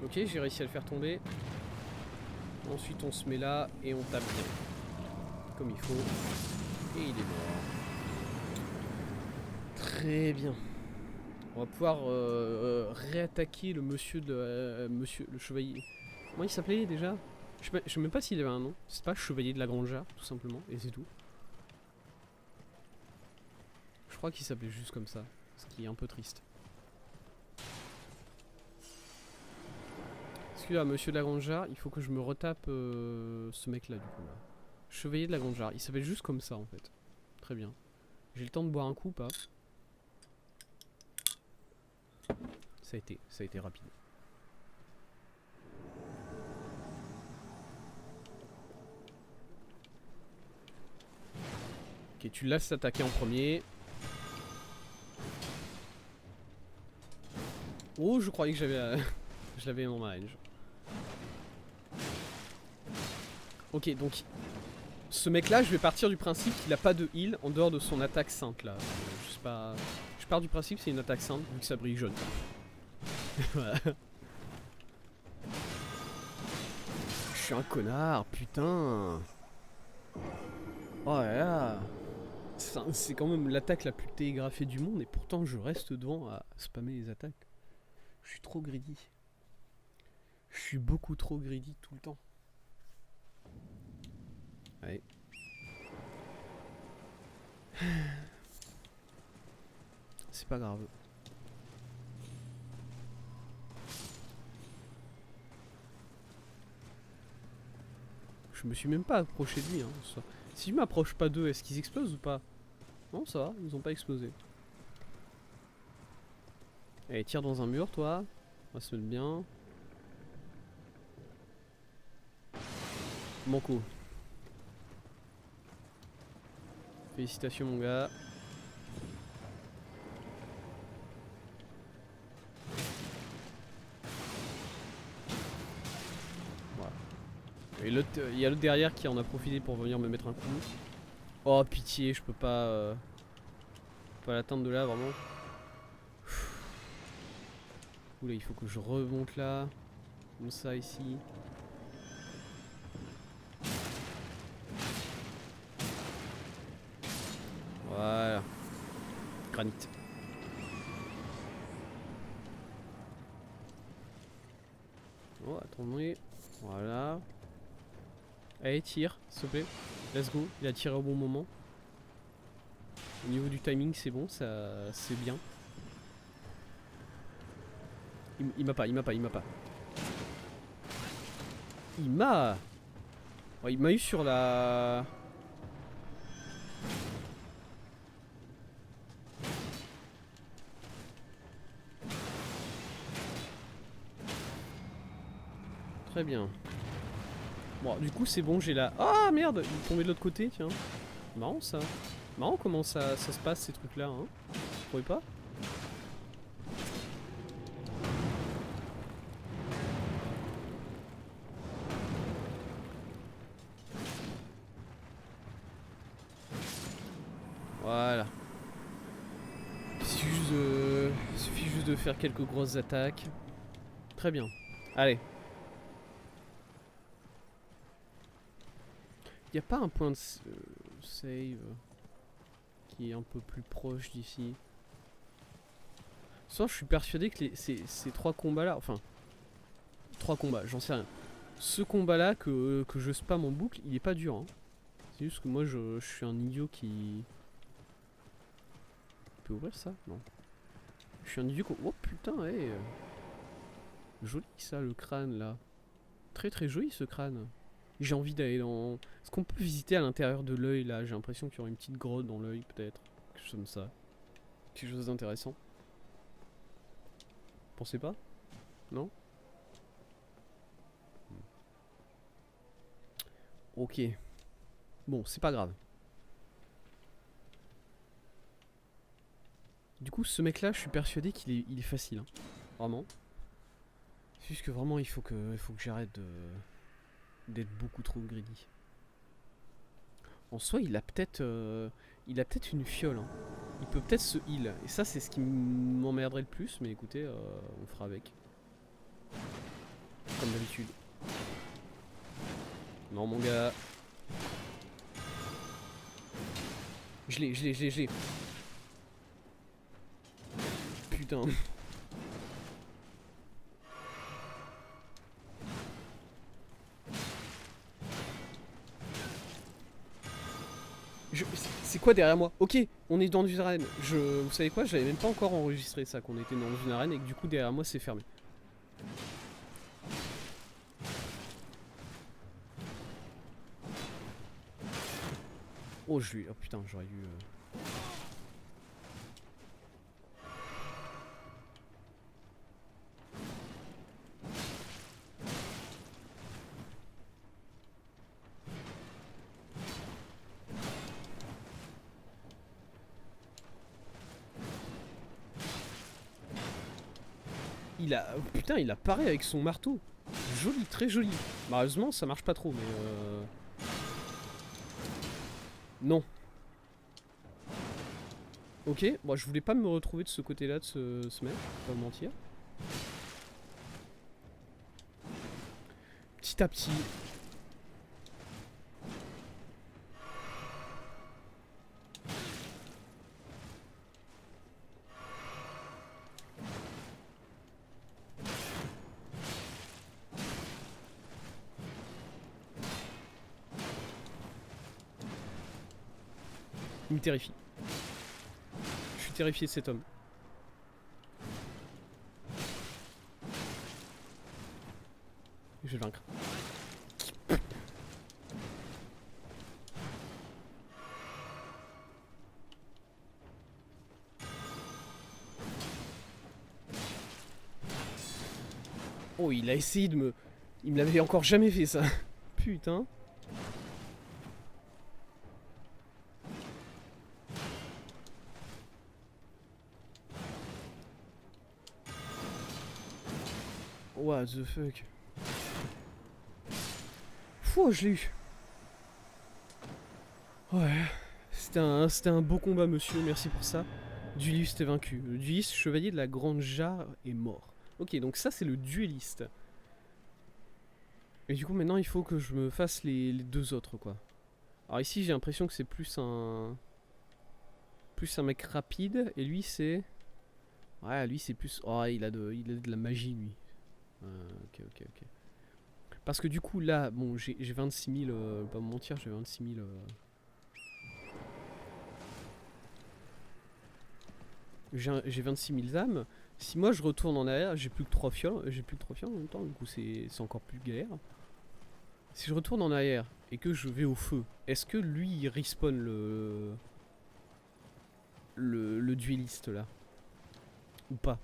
Ok, j'ai réussi à le faire tomber. Ensuite, on se met là et on tape bien. Comme il faut. Et il est mort. Très bien. On va pouvoir réattaquer le monsieur de... monsieur le chevalier. Comment il s'appelait déjà? Je sais même pas s'il avait un nom. C'est pas Chevalier de la Granja, tout simplement. Et c'est tout. Je crois qu'il s'appelait juste comme ça. Ce qui est un peu triste. Excusez-moi, monsieur de la Granja, il faut que je me retape ce mec-là, du coup. Là. Chevalier de la Granja. Il s'appelle juste comme ça, en fait. Très bien. J'ai le temps de boire un coup ou pas? Ça a été rapide. Ok, tu laisses s'attaquer en premier. Oh, je croyais que j'avais... je l'avais dans ma range. Ok, donc... Ce mec-là, je vais partir du principe qu'il a pas de heal en dehors de son attaque sainte, là. Je sais pas... Je pars du principe que c'est une attaque sainte, vu que ça brille jaune. Voilà. Je suis un connard, putain. Oh là là. C'est quand même l'attaque la plus télégraphée du monde et pourtant je reste devant à spammer les attaques. Je suis trop greedy. Je suis beaucoup trop greedy tout le temps. Allez. pas grave. Je me suis même pas approché de lui. Hein, ça. Si je m'approche pas d'eux, est-ce qu'ils explosent ou pas? Non, ça va, ils ont pas explosé. Allez, tire dans un mur, toi. On va se mettre bien. Manco. Félicitations, mon gars. Voilà. Et l'autre, il y a l'autre derrière qui en a profité pour venir me mettre un coup. Oh, pitié, je peux pas l'atteindre de là, vraiment. Oula, il faut que je remonte là. Comme ça, ici. Voilà. Granit. Oh, attendez. Voilà. Allez, tire, s'il te plaît. Let's go. Il a tiré au bon moment. Au niveau du timing, c'est bon, ça, c'est bien. Il m'a pas. Il m'a. Oh, il m'a eu sur la. Très bien. Bon, du coup, c'est bon, j'ai la. Ah merde, il est tombé de l'autre côté, tiens. Marrant ça. Marrant comment ça se passe ces trucs là, hein. Vous trouvez pas? Voilà. Il suffit juste de faire quelques grosses attaques. Très bien. Allez. Y a pas un point de save qui est un peu plus proche d'ici? Soit je suis persuadé que ces trois combats là, enfin 3 combats, j'en sais rien. Ce combat là que je spam en boucle, il est pas dur. Hein. C'est juste que moi je suis un idiot qui... Tu peux ouvrir ça? Non. Je suis un idiot qui... Oh putain, hey. Joli ça le crâne là. Très très joli ce crâne. J'ai envie d'aller dans... Est-ce qu'on peut visiter à l'intérieur de l'œil là? J'ai l'impression qu'il y aurait une petite grotte dans l'œil peut-être. Quelque chose comme ça. Quelque chose d'intéressant. Pensez pas? Non? Ok. Bon, c'est pas grave. Du coup, ce mec là, je suis persuadé qu'il est facile. Hein. Vraiment. C'est juste que vraiment, il faut que j'arrête d'être beaucoup trop greedy. En soi, il a peut-être une fiole. Hein. Il peut peut-être se heal. Et ça, c'est ce qui m'emmerderait le plus. Mais écoutez, on fera avec. Comme d'habitude. Non, mon gars. Je l'ai. Putain. C'est quoi derrière moi? Ok, on est dans une arène. Vous savez quoi? J'avais même pas encore enregistré ça, qu'on était dans une arène et que du coup derrière moi c'est fermé. Oh, oh putain, j'aurais dû... Putain, il a paré avec son marteau. Joli, très joli. Malheureusement, ça marche pas trop, mais Non. Ok, bon, je voulais pas me retrouver de ce côté-là de ce mec, pas mentir. Petit à petit. Il me terrifie. Je suis terrifié de cet homme. je vais le vaincre. Oh, il a essayé de me... Il me l'avait encore jamais fait ça. Putain. What the fuck. Fouh, je l'ai eu. Ouais. C'était un beau combat, monsieur. Merci pour ça. Dueliste est vaincu. Le dueliste chevalier de la grande jarre est mort. Ok, donc ça c'est le dueliste. Et du coup maintenant il faut que je me fasse les deux autres quoi. Alors ici j'ai l'impression que c'est plus un... Plus un mec rapide. Et lui c'est... Ouais, lui c'est plus... Oh, il a de la magie lui. Ok. Parce que du coup là, bon j'ai 26 000... pas me mentir, j'ai 26 000... J'ai 26 000 âmes. Si moi je retourne en arrière, j'ai plus que 3 fioles. J'ai plus que 3 fioles en même temps, du coup c'est encore plus galère. Si je retourne en arrière et que je vais au feu, est-ce que lui il respawn le dueliste là? Ou pas?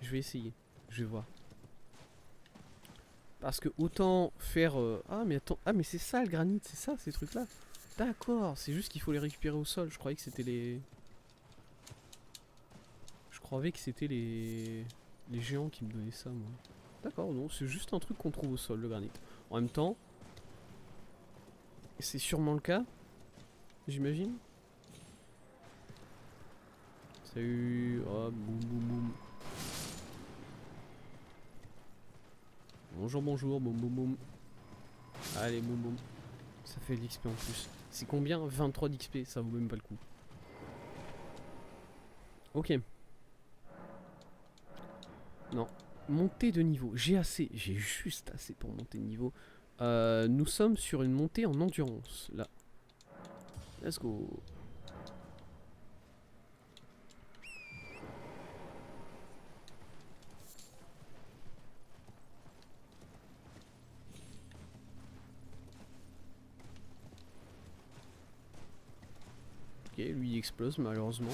Je vais essayer, je vais voir. Parce que autant faire... Ah mais attends, ah mais c'est ça le granit, c'est ça ces trucs là. D'accord, c'est juste qu'il faut les récupérer au sol. Je croyais que c'était les... Je croyais que c'était les géants qui me donnaient ça moi. D'accord, non, c'est juste un truc qu'on trouve au sol, le granit. En même temps, c'est sûrement le cas, j'imagine. Salut, oh, boum. Bonjour, boum. Allez, boum. Ça fait de l'XP en plus. C'est combien? 23 d'XP, ça vaut même pas le coup. Ok. Non. Montée de niveau. J'ai juste assez pour monter de niveau. Nous sommes sur une montée en endurance, là. Let's go. Ok, lui il explose malheureusement.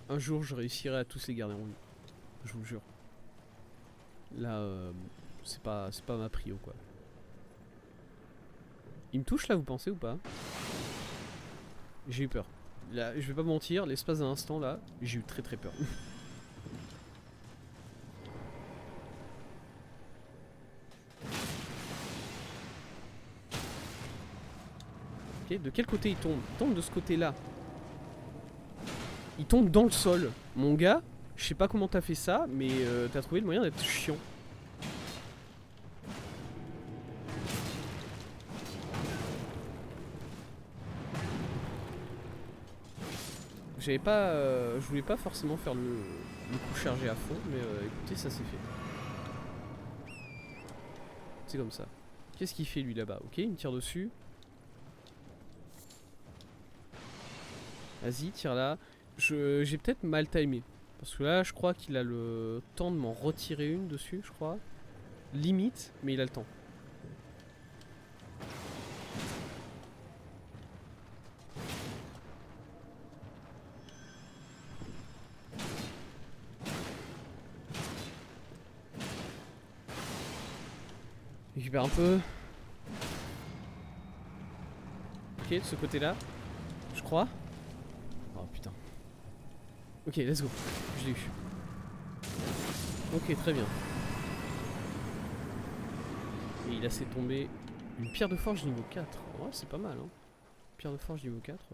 Un jour je réussirai à tous les garder en vie. Je vous le jure. Là, c'est pas ma prio quoi. Il me touche là, vous pensez ou pas? J'ai eu peur. Là, je vais pas mentir, l'espace d'un instant là, j'ai eu très peur. Ok, de quel côté il tombe? Il tombe de ce côté-là. Il tombe dans le sol. Mon gars, je sais pas comment t'as fait ça, mais t'as trouvé le moyen d'être chiant. J'avais pas, je voulais pas forcément faire le coup chargé à fond, mais écoutez, ça s'est fait. C'est comme ça. Qu'est-ce qu'il fait lui là-bas? Ok, il me tire dessus. Vas-y, tire là. J'ai peut-être mal timé. Parce que là, je crois qu'il a le temps de m'en retirer une dessus, je crois. Limite, mais il a le temps. Récupère un peu. Ok, de ce côté-là. Je crois. Oh putain. Ok, let's go. Je l'ai eu. Ok, très bien. Et il a laissé tomber une pierre de forge niveau 4. Oh, c'est pas mal, hein. Pierre de forge niveau 4.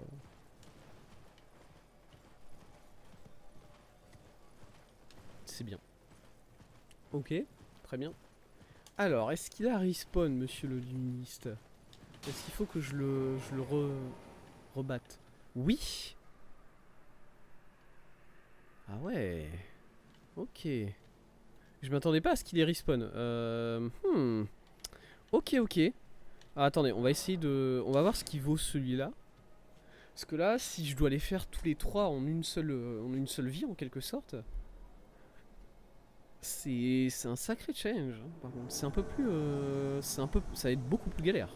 C'est bien. Ok, très bien. Alors, est-ce qu'il a respawn, monsieur le luministe? Est-ce qu'il faut que je le rebatte? Oui. Ah ouais. Ok. Je m'attendais pas à ce qu'il ait respawn. Ok. Ah, attendez, on va essayer de... On va voir ce qui vaut celui-là. Parce que là, si je dois les faire tous les trois en une seule vie, en quelque sorte, c'est un sacré challenge. Hein, par contre, c'est un peu plus... ça va être beaucoup plus galère.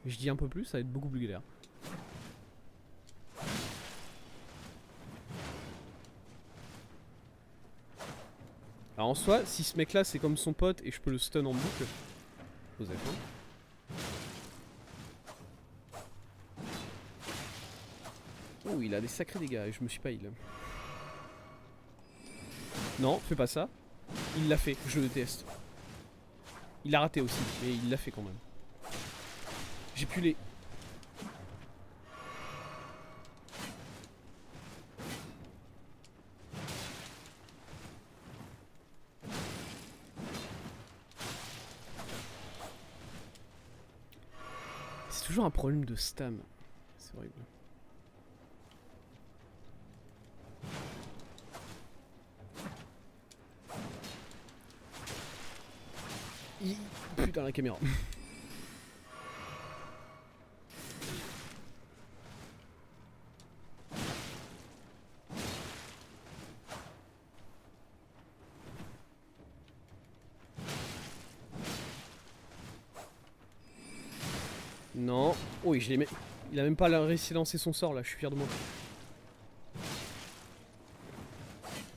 Je dis un peu plus, ça va être beaucoup plus galère. Alors en soi, si ce mec là c'est comme son pote et je peux le stun en boucle, vous avez faim. Oh, il a des sacrés dégâts et je me suis pas heal. Non, fais pas ça. Il l'a fait, je le déteste. Il a raté aussi, mais il l'a fait quand même. J'ai pu les... C'est toujours un problème de stam. C'est horrible. Putain la caméra. Non. Oh, je l'ai mis. Il a même pas réussi à lancer son sort là, je suis fier de moi.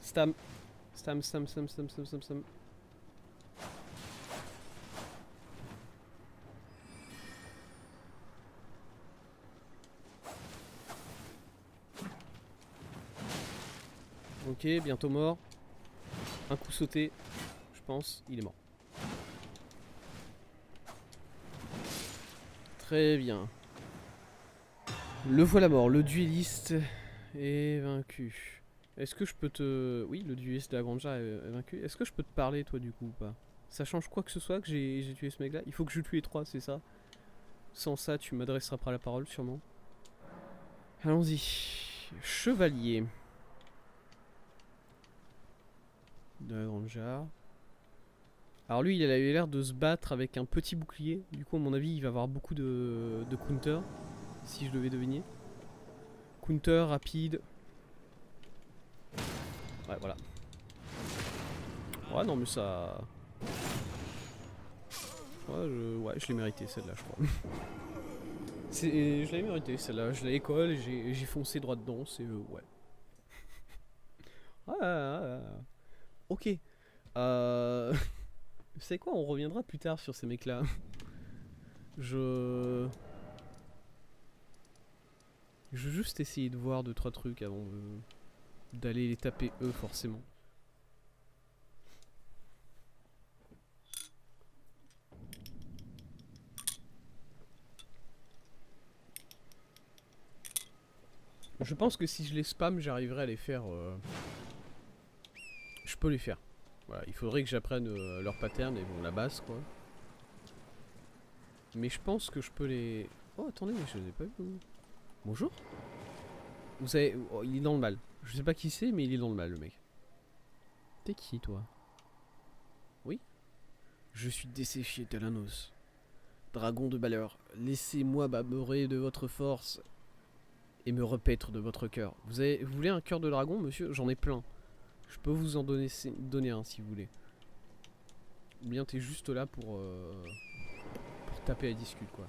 Stam. Stam, stam, stam, stam, stam, stam, stam. Ok, bientôt mort. Un coup sauté, je pense, il est mort. Très bien. Le voilà mort, le dueliste est vaincu. Est-ce que je peux te... Oui, le dueliste de la Grande Jarre est vaincu. Est-ce que je peux te parler toi du coup ou pas? Ça change quoi que ce soit que j'ai tué ce mec là? Il faut que je tue les trois, c'est ça? Sans ça, tu m'adresseras pas la parole sûrement. Allons-y. Chevalier. De la Grande Jarre. Alors lui, il a eu l'air de se battre avec un petit bouclier. Du coup, à mon avis, il va avoir beaucoup de counter. Si je devais deviner. Counter, rapide. Ouais, voilà. Ouais, non, mais ça... Ouais, je l'ai mérité celle-là, je crois. Je l'ai mérité celle-là. Je l'ai école et j'ai foncé droit dedans. C'est... ouais. Ok. Vous savez quoi, on reviendra plus tard sur ces mecs-là. Je... Je veux juste essayer de voir 2-3 trucs avant d'aller les taper eux forcément. Je pense que si je les spam, j'arriverai à les faire... Je peux les faire. Voilà, il faudrait que j'apprenne leur pattern et bon, la base quoi. Mais je pense que je peux les... Oh attendez, mais je les ai pas vus. Bonjour. Vous savez, oh, il est dans le mal. Je sais pas qui c'est, mais il est dans le mal le mec. T'es qui toi? Oui. Je suis desséché Talanos. Dragon de malheur, laissez-moi m'abeurer de votre force et me repaître de votre cœur. Vous voulez un cœur de dragon, monsieur? J'en ai plein. Je peux vous en donner un si vous voulez. Ou bien t'es juste là pour taper à discute quoi.